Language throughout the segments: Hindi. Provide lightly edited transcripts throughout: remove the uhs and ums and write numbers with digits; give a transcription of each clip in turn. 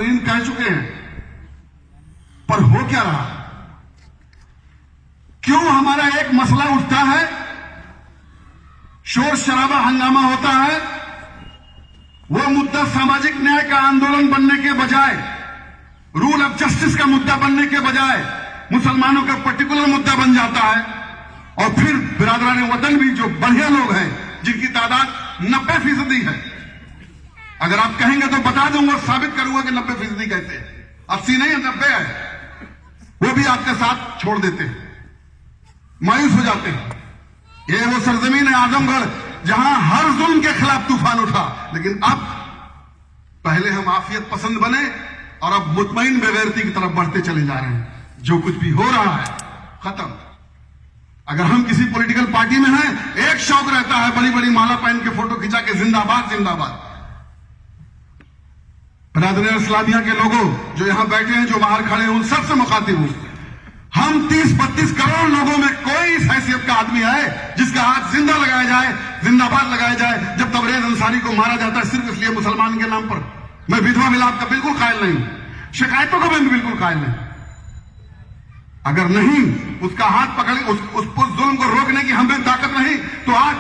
मुकर्रिरीन कह चुके हैं, पर हो क्या रहा? क्यों हमारा एक मसला उठता है, शोर शराबा हंगामा होता है, वो मुद्दा सामाजिक न्याय का आंदोलन बनने के बजाय, रूल ऑफ जस्टिस का मुद्दा बनने के बजाय मुसलमानों का पर्टिकुलर मुद्दा बन जाता है। और फिर बिरादरान वतन भी जो बढ़िया लोग हैं, जिनकी तादाद 90% है, अगर आप कहेंगे तो बता दूंगा, साबित करूंगा कि 90% कैसे है, 80 नहीं 90 है, वो भी आपके साथ छोड़ देते हैं, मायूस हो जाते हैं। ये वो सरजमीन है आजमगढ़ जहां हर जुल्म के खिलाफ तूफान उठा, लेकिन अब पहले हम आफियत पसंद बने और अब मुतमईन बेगैरती की तरफ बढ़ते चले जा रहे हैं। जो कुछ भी हो रहा है खत्म। अगर हम किसी पॉलिटिकल पार्टी में हैं, एक शौक रहता है, बड़ी बड़ी माला पहन के फोटो खिंचा के जिंदाबाद जिंदाबाद। बिरादरी इस्लामिया के लोगों जो यहां बैठे हैं, जो बाहर खड़े हैं, उन सबसे मुखातिब हूं। हम 30-32 करोड़ लोगों में कोई इस हैसियत का आदमी है जिसका हाथ जिंदा लगाया जाए, जिंदाबाद लगाया जाए जब तबरेज अंसारी को मारा जाता है सिर्फ इसलिए मुसलमान के नाम पर? मैं विधवा मिलाप का बिल्कुल कायल नहीं, शिकायतों का मैं बिल्कुल कायल नहीं। अगर नहीं उसका हाथ पकड़े, उस जुल्म को रोकने की हमें ताकत नहीं, तो आज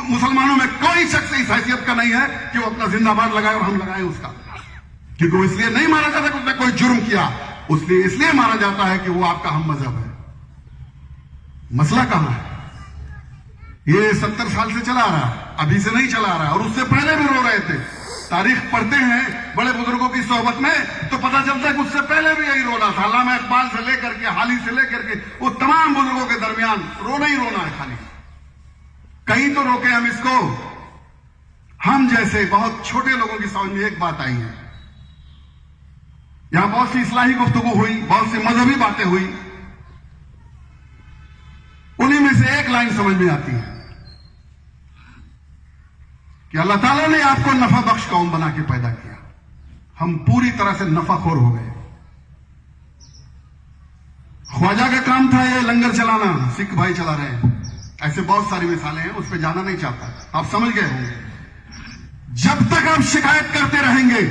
मुसलमानों में कोई शख्स इस हैसियत का नहीं है कि वो अपना जिंदाबाद लगाए और हम लगाए उसका। क्योंकि वो इसलिए नहीं मारा जाता कि उसने कोई जुर्म किया, इसलिए मारा जाता है कि वो आपका हम मजहब है। मसला कहां है? ये 70 साल से चला आ रहा है, अभी से नहीं चला आ रहा है, और उससे पहले भी रो रहे थे। तारीख पढ़ते हैं बड़े बुजुर्गों की सोहबत में तो पता चलता है कि उससे पहले भी यही रोना था। अल्लामा इकबाल से लेकर के, हाली से लेकर के, वो तमाम बुजुर्गों के दरमियान रोना ही रोना है खाली। कहीं तो रोके हम इसको। हम जैसे बहुत छोटे लोगों की समझ में एक बात आई है, यहां बहुत सी इस्लाही गुफ्तगू हुई, बहुत सी मजहबी बातें हुई, उन्हीं में से एक लाइन समझ में आती है कि अल्लाह ताला ने आपको नफा बख्श कौम बना के पैदा किया, हम पूरी तरह से नफाखोर हो गए। ख्वाजा का काम था ये लंगर चलाना, सिख भाई चला रहे हैं, ऐसे बहुत सारी मिसालें हैं, उस पर जाना नहीं चाहता, आप समझ गए होंगे। जब तक आप शिकायत करते रहेंगे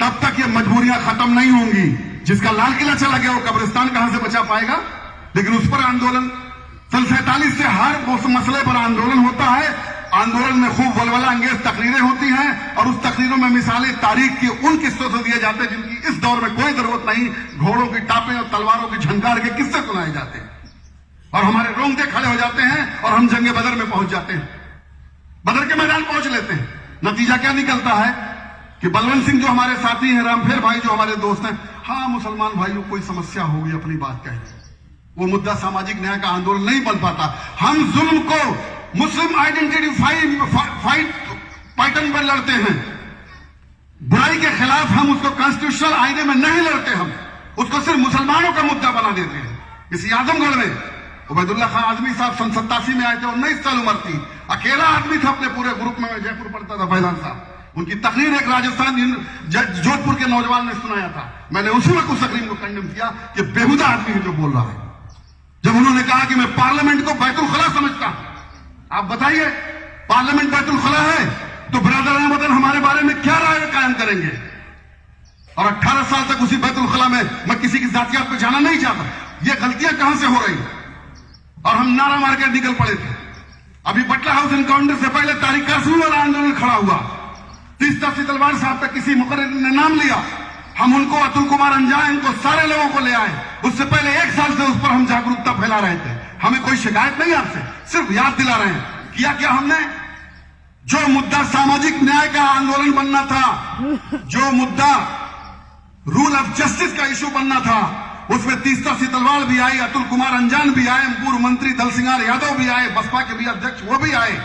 तब तक ये मजबूरियां खत्म नहीं होंगी। जिसका लाल किला चला गया वो कब्रिस्तान कहां से बचा पाएगा? लेकिन उस पर आंदोलन सन 47 से हर उस मसले पर आंदोलन होता है। आंदोलन में खूब वलवला अंगेज तकरीरें होती हैं और उस तकरीरों में मिसालें तारीख की उन किस्सों से दिए जाते हैं जिनकी इस दौर में कोई जरूरत नहीं। घोड़ों की टापें और तलवारों की झंकार के किस्से सुनाए जाते हैं और हमारे रोंगटे खड़े हो जाते हैं और हम जंगे बदर में पहुंच जाते हैं, बदर के मैदान पहुंच लेते हैं। नतीजा क्या निकलता है कि बलवंत सिंह जो हमारे साथी हैं, रामफेर भाई जो हमारे दोस्त हैं, हाँ मुसलमान भाइयों कोई समस्या होगी अपनी बात कहते हैं, वो मुद्दा सामाजिक न्याय का आंदोलन नहीं बन पाता। हम जुल्म को मुस्लिम आइडेंटिटी फाइट पैटर्न पर लड़ते हैं, बुराई के खिलाफ हम उसको कॉन्स्टिट्यूशनल आईने में नहीं लड़ते, हम उसको सिर्फ मुसलमानों का मुद्दा बना देते हैं। इसी आजमगढ़ में उबैदुल्ला खान आजमी साहब सन 87 में आए थे, 19 साल उम्र थी, अकेला आदमी था अपने पूरे ग्रुप में। मैं जयपुर पढ़ता था, फैजान साहब, उनकी तकरीर एक राजस्थान जोधपुर के नौजवान ने सुनाया था, मैंने उसी वक्त उस तकरीर को कंडेम किया कि बेहुदा आदमी है जो बोल रहा है। जब उन्होंने कहा कि मैं पार्लियामेंट को बैतुल खला समझता हूं, आप बताइए पार्लियामेंट बैतुल खला है तो बिरादरान वतन हमारे बारे में क्या राय कायम करेंगे? और 18 साल तक उसी बैतुल खला में मैं किसी की जातियात पे जाना नहीं चाहता। ये गलतियां कहां से हो रही और हम नारा मार के निकल पड़े थे। अभी बटला हाउस एनकाउंटर से पहले तारीख कासमी वाला आंदोलन खड़ा हुआ, तीस्ता तलवार साहब का किसी मुकर्रिर ने नाम लिया, हम उनको अतुल कुमार अंजान, इनको सारे लोगों को ले आए। उससे पहले 1 साल से उस पर हम जागरूकता फैला रहे थे। हमें कोई शिकायत नहीं आपसे, सिर्फ याद दिला रहे हैं। किया क्या हमने? जो मुद्दा सामाजिक न्याय का आंदोलन बनना था, जो मुद्दा रूल ऑफ जस्टिस का इशू बनना था, उसमें तीस्ता तलवार भी आई, अतुल कुमार अंजान भी आए, पूर्व मंत्री दल सिंगार यादव भी आए, बसपा के भी अध्यक्ष वो भी आए।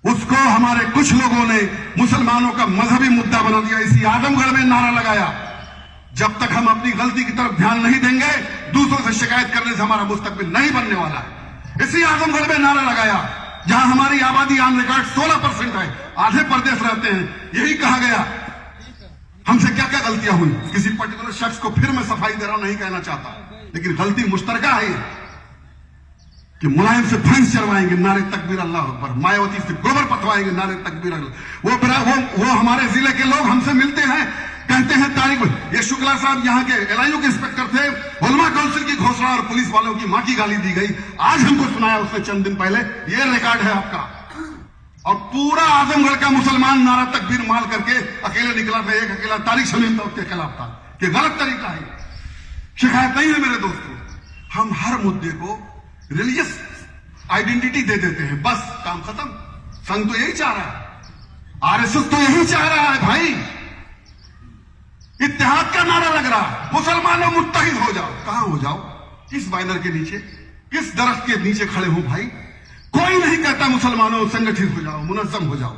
उसको हमारे कुछ लोगों ने मुसलमानों का मजहबी मुद्दा बना दिया। इसी आजमगढ़ में नारा लगाया, जब तक हम अपनी गलती की तरफ ध्यान नहीं देंगे, दूसरों से शिकायत करने से हमारा मुस्तकबिल नहीं बनने वाला है। इसी आजमगढ़ में नारा लगाया, जहां हमारी आबादी ऑन रिकॉर्ड 16% है, आधे प्रदेश रहते हैं। यही कहा गया हमसे क्या क्या गलतियां हुई। किसी पर्टिकुलर शख्स को फिर मैं सफाई दे रहा हूं, नहीं कहना चाहता, लेकिन गलती मुश्तरका है कि मुलायम से भैंस चरवाएंगे, नारे तकबीर अल्लाह अकबर, मायावती से गोबर पथवाएंगे, नारे तकबीर अल्लाह। वो हमारे जिले के लोग हमसे मिलते हैं, कहते हैं तारीख में। ये शुक्ला साहब यहाँ के LIU के इंस्पेक्टर थे, उलमा काउंसिल की घोषणा और पुलिस वालों की मां की गाली दी गई, आज हमको सुनाया उसने चंद दिन पहले। ये रिकॉर्ड है आपका। और पूरा आजमगढ़ का मुसलमान नारा तकबीर मार करके अकेले निकला था, एक अकेला तारिक शमीम था उसके खिलाफ था कि गलत तरीका है। शिकायत नहीं है मेरे दोस्तों, हम हर मुद्दे को रिलीजियस आइडेंटिटी दे देते हैं, बस काम खत्म। संघ तो यही चाह रहा है, RSS तो यही चाह रहा है भाई, इत्तेहाद का नारा लग रहा है, मुसलमानों मुत्तहिद हो जाओ। कहां हो जाओ? किस बैनर के नीचे, किस दरख्त के नीचे खड़े हो भाई? कोई नहीं कहता मुसलमानों संगठित हो जाओ, मुनज़्ज़म हो जाओ।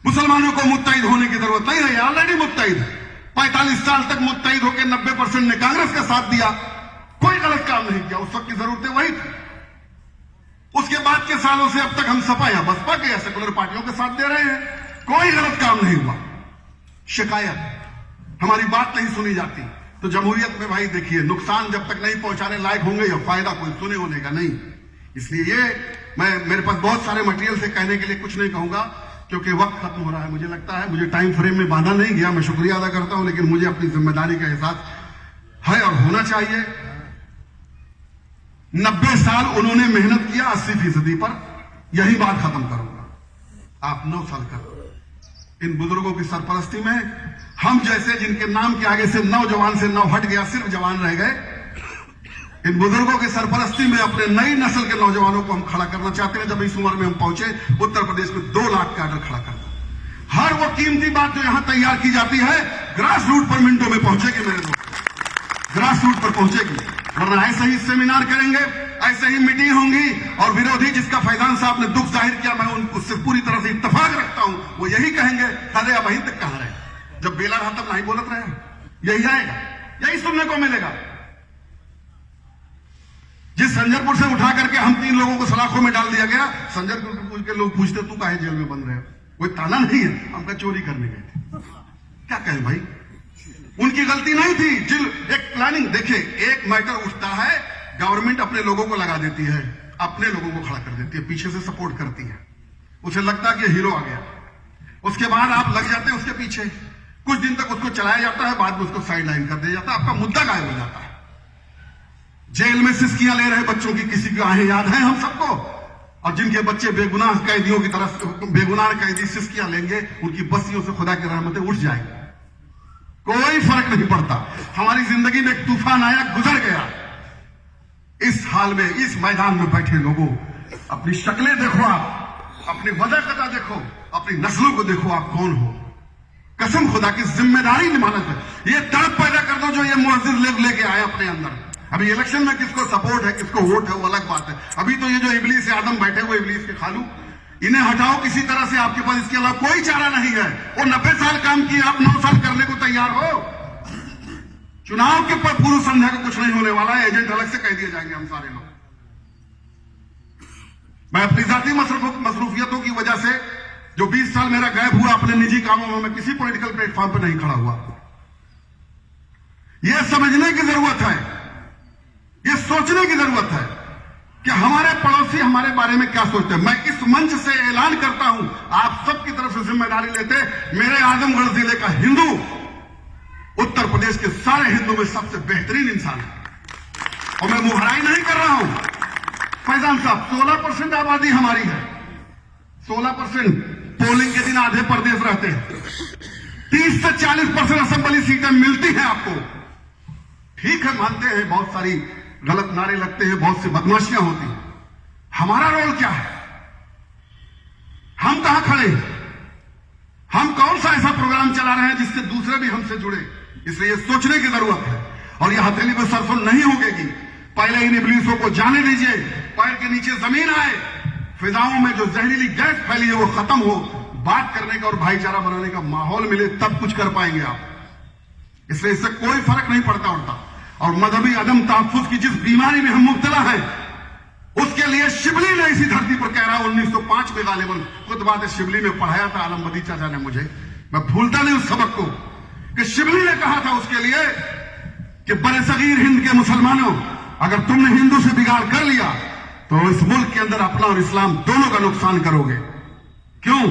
मुसलमानों को मुत्तहिद होने की जरूरत नहीं है, ऑलरेडी मुत्तहिद है। 45 साल तक मुत्तहिद होकर 90% ने कांग्रेस का साथ दिया, कोई गलत काम नहीं किया। उस वक्त की जरूरतें वही थी। उसके बाद के सालों से अब तक हम सपा या बसपा के या सेकुलर पार्टियों के साथ दे रहे हैं, कोई गलत काम नहीं हुआ। शिकायत, हमारी बात नहीं सुनी जाती। तो जमहूरियत में भाई देखिए, नुकसान जब तक नहीं पहुंचाने लायक होंगे या फायदा कोई सुने होने का नहीं। इसलिए ये मेरे पास बहुत सारे मटेरियल से कहने के लिए कुछ नहीं कहूंगा, क्योंकि वक्त खत्म हो रहा है। मुझे लगता है मुझे टाइम फ्रेम में बांधा नहीं गया, मैं शुक्रिया अदा करता हूं, लेकिन मुझे अपनी जिम्मेदारी का एहसास है और होना चाहिए। 90 साल उन्होंने मेहनत किया 80% पर, यही बात खत्म करूंगा। आप 9 साल कर इन बुजुर्गों की सरपरस्ती में, हम जैसे जिनके नाम के आगे से नौजवान से 9 हट गया, सिर्फ जवान रह गए, इन बुजुर्गों की सरपरस्ती में अपने नई नस्ल के नौजवानों को हम खड़ा करना चाहते हैं। जब इस उम्र में हम पहुंचे, उत्तर प्रदेश में 2 लाख का आर्डर खड़ा करना। हर वो कीमती बात जो यहां तैयार की जाती है, ग्रास रूट पर मिनटों में पहुंचेगी मेरे दोस्त, ग्रास रूट पर पहुंचेगी। वरना ऐसे ही सेमिनार करेंगे, ऐसे ही मीटिंग होंगी, और विरोधी जिसका फैजान साहब ने दुख जाहिर किया, मैं उससे पूरी तरह से इत्तेफाक रखता हूं, वो यही कहेंगे, अरे अब अभी तक कहां रहे, जब बेला रहा तब नहीं बोलत रहे। यही आएगा, यही सुनने को मिलेगा। जिस संजरपुर से उठा करके हम 3 लोगों को सलाखों में डाल दिया गया, संजरपुर के लोग पूछते तू काहे जेल में बंद रहे? कोई ताना नहीं है, हमका चोरी करने गए थे। क्या कहें भाई, उनकी गलती नहीं थी। एक प्लानिंग, देखिए एक मैटर उठता है, गवर्नमेंट अपने लोगों को लगा देती है, अपने लोगों को खड़ा कर देती है, पीछे से सपोर्ट करती है, उसे लगता है कि हीरो आ गया। उसके बाद आप लग जाते हैं उसके पीछे, कुछ दिन तक उसको चलाया जाता है, बाद में उसको साइड लाइन कर दिया जाता है, आपका मुद्दा गायब हो जाता है। जेल में सिस्कियां ले रहे बच्चों की किसी की आहें याद है हम सबको, और जिनके बच्चे बेगुनाह कैदियों की तरफ, बेगुनाह कैदी सिस्कियां लेंगे, उनकी बस्तियों से खुदा की रहमतें उठ जाएंगी, कोई फर्क नहीं पड़ता। हमारी जिंदगी में एक तूफान आया, गुजर गया। इस हाल में, इस मैदान में बैठे लोगों, अपनी शक्लें देखो, आप अपनी वजह कदा देखो, अपनी नस्लों को देखो, आप कौन हो। कसम खुदा की जिम्मेदारी निभाना है। ये तड़प पैदा कर दो जो ये मुअज़्ज़िज़ लोग लेके आए अपने अंदर। अभी इलेक्शन में किसको सपोर्ट है, किसको वोट है, वो अलग बात है। अभी तो ये जो इब्लीस आदम बैठे हुए, इब्लीस के खालू, इन्हें हटाओ किसी तरह से, आपके पास इसके अलावा कोई चारा नहीं है। वो 90 साल काम किए, आप 9 साल करने को तैयार हो। चुनाव के पूर्व संध्या को कुछ नहीं होने वाला है, एजेंट अलग से कह दिए जाएंगे हम सारे लोग। मैं अपनी जाती मसरूफियतों की वजह से जो 20 साल मेरा गायब हुआ अपने निजी कामों में, मैं किसी पॉलिटिकल प्लेटफॉर्म पर नहीं खड़ा हुआ। यह समझने की जरूरत है, यह सोचने की जरूरत है कि हमारे पड़ोसी हमारे बारे में क्या सोचते हैं। मैं इस मंच से ऐलान करता हूं, आप सबकी तरफ से जिम्मेदारी लेते, मेरे आजमगढ़ जिले का हिंदू उत्तर प्रदेश के सारे हिंदू में सबसे बेहतरीन इंसान है। और मैं मुहराई नहीं कर रहा हूं फैजान साहब, 16% आबादी हमारी है, 16%। पोलिंग के दिन आधे प्रदेश रहते हैं, 30 से 40% असेंबली सीटें मिलती हैं आपको। ठीक है, मानते हैं बहुत सारी गलत नारे लगते हैं, बहुत सी बदमाशियां होती हैं। हमारा रोल क्या है, हम कहां खड़े हैं, हम कौन सा ऐसा प्रोग्राम चला रहे हैं जिससे दूसरे भी हमसे जुड़े। इसलिए सोचने की जरूरत है, और यह हथेली पर सरसों नहीं होगी। पहले इन इब्लीसों को जाने दीजिए, पैर के नीचे जमीन आए, फिजाओं में जो जहरीली गैस फैली है वो खत्म हो, बात करने का और भाईचारा बनाने का माहौल मिले, तब कुछ कर पाएंगे आप। इसलिए इससे कोई फर्क नहीं पड़ता उड़ता। और मजहबी अदम तहफ्फुज की जिस बीमारी में हम मुब्तला हैं, उसके लिए शिबली ने इसी धरती पर कह रहा, 1905 में गालिबन खुतबात शिबली में पढ़ाया था आलम बदी चाचा ने मुझे, मैं भूलता नहीं उस सबक को, कि शिबली ने कहा था उसके लिए कि बरसगीर हिंद के मुसलमानों, अगर तुमने हिंदू से बिगाड़ कर लिया तो इस मुल्क के अंदर अपना और इस्लाम दोनों का नुकसान करोगे। क्यों?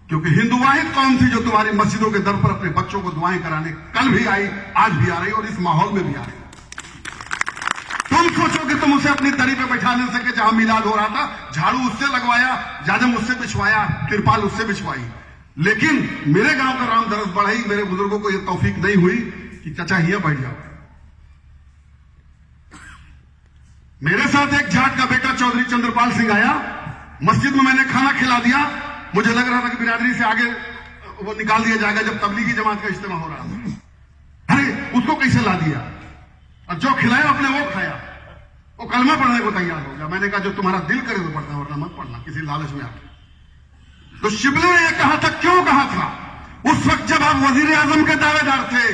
क्योंकि हिंदू वाहिद कौम थी जो तुम्हारी मस्जिदों के दर पर अपने बच्चों को दुआएं कराने कल भी आई, आज भी आ रही और इस माहौल में भी आ रही। तुम सोचो कि तुम उसे अपनी दरी पे बैठा नहीं सके, जहां मिलाद हो रहा था झाड़ू उससे लगवाया, जाजम उससे बिछवाया, तिरपाल उससे बिछवाई, लेकिन मेरे गांव का राम दरस बढ़ाई, मेरे बुजुर्गों को यह तौफीक नहीं हुई कि चाचा हिया बैठ जाओ। मेरे साथ एक जाट का बेटा चौधरी चंद्रपाल सिंह आया, मस्जिद में मैंने खाना खिला दिया, मुझे लग रहा था कि बिरादरी से आगे वो निकाल दिया जाएगा जब तबलीगी जमात का इज्तिमा हो रहा था। अरे उसको कैसे ला दिया, और जो खिलाया अपने वो खाया, वो कलमा पढ़ने को तैयार हो गया। मैंने कहा जो तुम्हारा दिल करे तो पढ़ना, वरना मत पढ़ना किसी लालच में आके। तो शिबली ने यह कहा था, क्यों कहा था? उस वक्त जब आप वजीर आजम के दावेदार थे,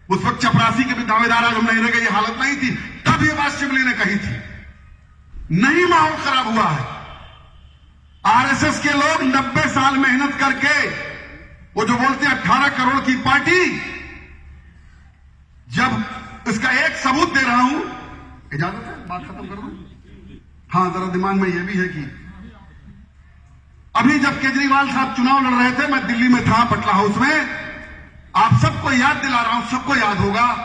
उस वक्त चपरासी के भी दावेदार आजम नहीं रह गए, ये हालत नहीं थी, तब ये बात शिबली ने कही थी। नहीं माहौल खराब हुआ है। आरएसएस के लोग 90 साल मेहनत करके वो जो बोलते हैं 18 करोड़ की पार्टी, जब इसका एक सबूत दे रहा हूं, इजाजत है बात खत्म कर दूं? हां, जरा दिमाग में यह भी है कि अभी जब केजरीवाल साहब चुनाव लड़ रहे थे, मैं दिल्ली में था पटला हाउस में, आप सबको याद दिला रहा हूं, सबको याद होगा,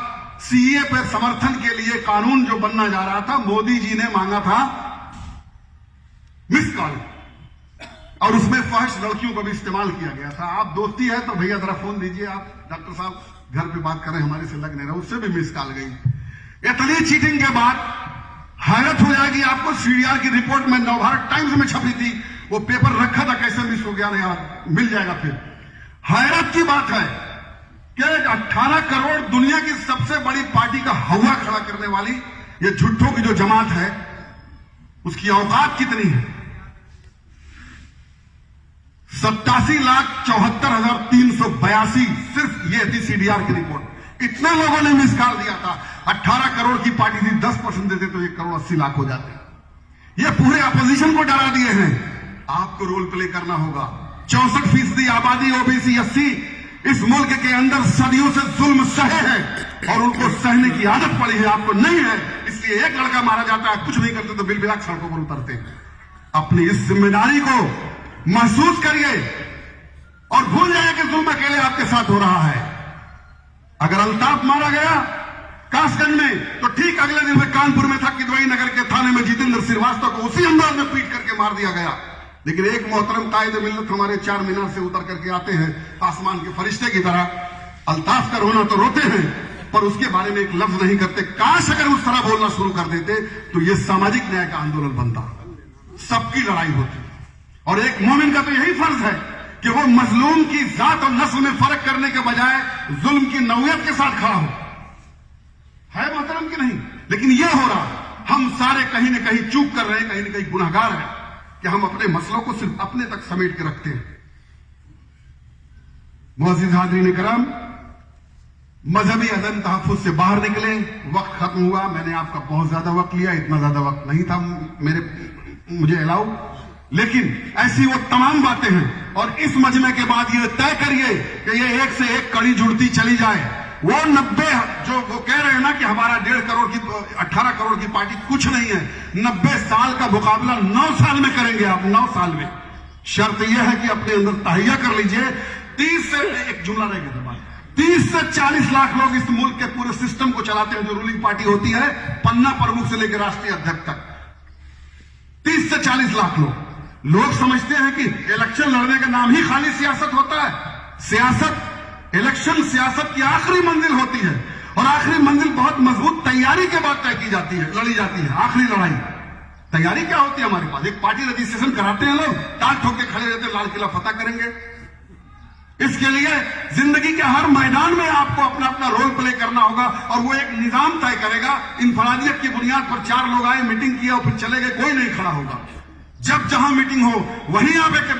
सीए पर समर्थन के लिए कानून जो बनना जा रहा था, मोदी जी ने मांगा था मिस कॉल, और उसमें फहश लड़कियों को भी इस्तेमाल किया गया था। आप दोस्ती है तो भैया जरा फोन दीजिए, आप डॉक्टर साहब घर पे बात कर रहे हैं, हमारे से लग नहीं रहा, उससे भी मिस कॉल गई। इतनी चीटिंग के बाद हैरत हो जाएगी आपको। सीडीआर की रिपोर्ट में नवभारत टाइम्स में छपी थी, वो पेपर रखा था, कैसे मिस हो गया नहीं यार, मिल जाएगा फिर। हैरत की बात है कि 18 करोड़ दुनिया की सबसे बड़ी पार्टी का हवा खड़ा करने वाली ये झुट्ठों की जो जमात है, उसकी औकात कितनी है? 87,74,382 सिर्फ ये थी सीडीआर की रिपोर्ट। इतने लोगों ने मिस कॉल दिया था। 18 करोड़ की पार्टी थी, 10% देते तो 1 करोड़ 80 लाख हो जाते। ये पूरे अपोजिशन को डरा दिए हैं। आपको रोल प्ले करना होगा। 64% आबादी ओबीसी एससी इस मुल्क के अंदर सदियों से जुल्म सहे हैं और उनको सहने की आदत पड़ी है, आपको नहीं है। इसलिए एक लड़का मारा जाता है, कुछ नहीं करते तो बिल सड़कों पर उतरते हैं। अपनी इस जिम्मेदारी को महसूस करिए और भूल जाइए कि जुल्म अकेले आपके साथ हो रहा है। अगर अल्ताफ मारा गया कासगंज में, तो ठीक अगले दिन में कानपुर में था, किदवई नगर के थाने में जितेंद्र श्रीवास्तव को उसी अंदाज में पीट करके मार दिया गया। लेकिन एक मोहतरम कायदे मिल्लत हमारे 4 मीनार से उतर करके आते हैं आसमान के फरिश्ते की तरह। अल्ताफ का रोना तो रोते हैं, पर उसके बारे में एक लफ्ज नहीं करते। काश अगर उस तरह बोलना शुरू कर देते तो यह सामाजिक न्याय का आंदोलन बनता, सबकी लड़ाई होती। और एक मोमिन का तो यही फर्ज है कि वो मजलूम की जात और नस्ल में फर्क करने के बजाय जुल्म की नौयत के साथ खड़ा हो। है मोहतरम की नहीं? लेकिन यह हो रहा, हम सारे कहीं न कहीं चूक कर रहे हैं, कहीं न कहीं गुनाहगार हैं कि हम अपने मसलों को सिर्फ अपने तक समेट के रखते हैं। मुअज़्ज़िज़ हाज़रीन इकराम, मजहबी अदम तहफ़्फ़ुज़ से बाहर निकले, वक्त खत्म हुआ। मैंने आपका बहुत ज्यादा वक्त लिया, इतना ज्यादा वक्त नहीं था मुझे अलाउ, लेकिन ऐसी वो तमाम बातें हैं। और इस मजमे के बाद ये तय करिए कि ये एक से एक कड़ी जुड़ती चली जाए। वो 90 जो वो कह रहे हैं ना कि हमारा 1.5 करोड़ की 18 करोड़ की पार्टी कुछ नहीं है, 90 साल का मुकाबला 9 साल में करेंगे आप। 9 साल में शर्त यह है कि अपने अंदर तहैया कर लीजिए। 30 से एक जुमला रह गया, 30 से 40 लाख लोग इस मुल्क के पूरे सिस्टम को चलाते हैं, जो रूलिंग पार्टी होती है, पन्ना प्रमुख से लेकर राष्ट्रीय अध्यक्ष तक। 30 से 40 लाख लोग समझते हैं कि इलेक्शन लड़ने का नाम ही खाली सियासत होता है। सियासत, इलेक्शन सियासत की आखिरी मंजिल होती है, और आखिरी मंजिल बहुत मजबूत तैयारी के बाद तय की जाती है, लड़ी जाती है। आखिरी लड़ाई तैयारी क्या होती है हमारे पास? एक पार्टी रजिस्ट्रेशन कराते हैं लोग, ताक ठोक के खड़े रहते हैं, लाल किला फतह करेंगे। इसके लिए जिंदगी के हर मैदान में आपको अपना अपना रोल प्ले करना होगा, और वो एक निजाम तय करेगा। इनफरादियत की बुनियाद पर 4 लोग आए, मीटिंग किया और फिर चले गए, कोई नहीं खड़ा होगा। जब जहां मीटिंग हो वहीं आप एक